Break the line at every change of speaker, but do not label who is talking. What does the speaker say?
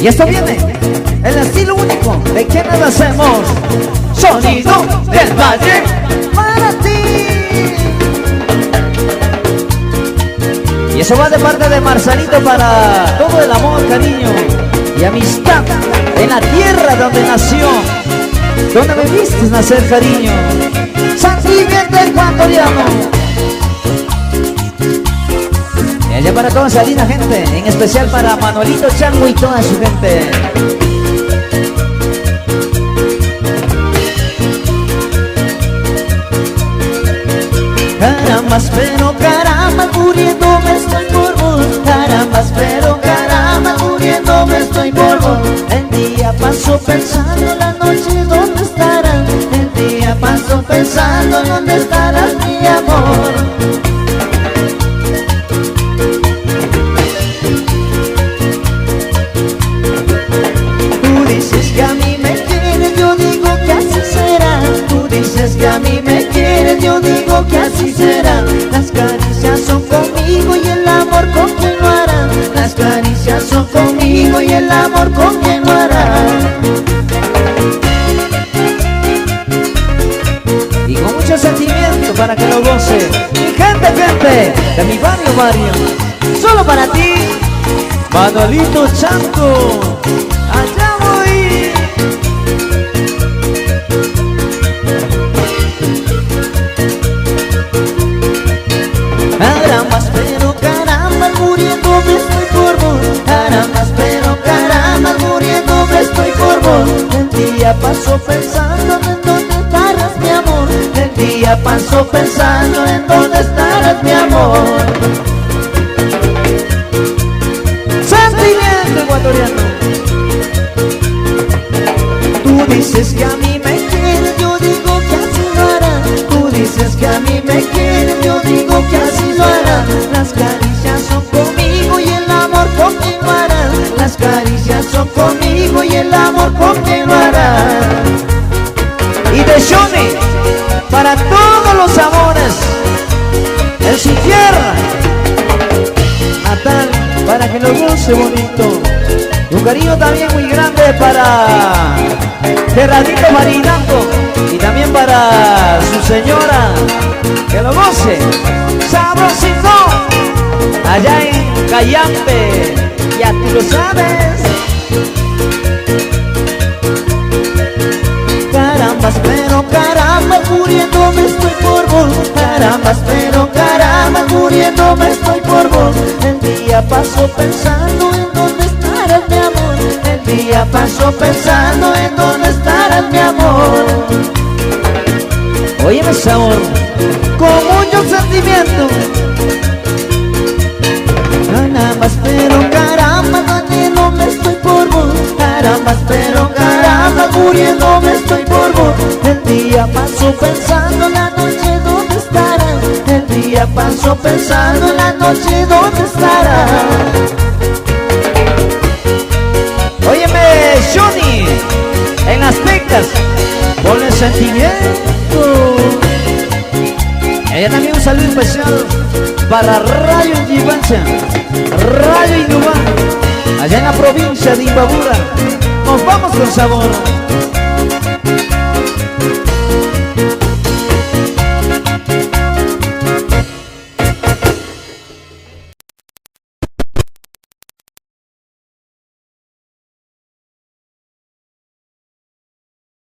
Y esto viene, el estilo único de quienes lo hacemos. Sonido del Valle para ti. Y eso va de parte de Marcelito para todo el amor, cariño y amistad en la tierra donde nació, donde me viste nacer, cariño. Sentimiento ecuatoriano. Y allá para toda esa linda gente, en especial para Manuelito Chango y toda su gente. Carambas, pero caramba, muriéndome estoy por vos. Carambas, pero caramba, muriéndome estoy por vos. El día paso pensando, la noche dónde estarás. El día paso pensando, dónde estarás, mi amor. Tú dices que a mí me quieres, yo digo que así será. Tú dices que a mí me quieres, yo digo que así será. Las caricias son conmigo y el amor con quien lo hará. Las caricias son conmigo y el amor con quien lo hará. Y con mucho sentimiento para que lo goce. Mi gente, gente de mi barrio, solo para ti, Manuelito Chango. Allá voy. Carambas, pero caramba, muriéndome estoy por vos. Carambas, pero caramba, muriéndome estoy por vos. El día paso pensando en dónde estarás, mi amor. El día paso pensando en dónde estarás, mi amor. Sentimiento ecuatoriano. Tú dices que a mí me quieres, yo digo que así lo hará. Tú dices que a mí me quieres, yo digo que así lo hará. Las caricias son conmigo y el amor con quien lo hará. Las caricias son conmigo y el amor con quien lo hará. Y de Johnny, para todos los amores en su tierra natal, para que lo goce bonito. Y un cariño también muy grande para Gerardito Marinando y también para su señora, que lo goce sabrosito allá en Cayambe, ya tú lo sabes. Carambas, pero caramba, muriéndome estoy por vos. Carambas, pero caramba, muriéndome estoy por vos. El día paso pensando en dónde estarás, mi amor. El día paso pensando en dónde estarás, mi amor. Óyeme, sabor, con mucho sentimiento. Carambas, pero caramba, muriéndome estoy por vos. Carambas, pero caramba, muriéndome estoy por vos. El día paso pensando en la noche dónde estarás. El día paso pensando en la noche dónde estarás. Óyeme, Johnny, en las pecas, con el sentimiento. Ella también un saludo especial para Rayo Yibancha, Rayo Inubá, allá en la provincia de Imbabura. Nos vamos con sabor.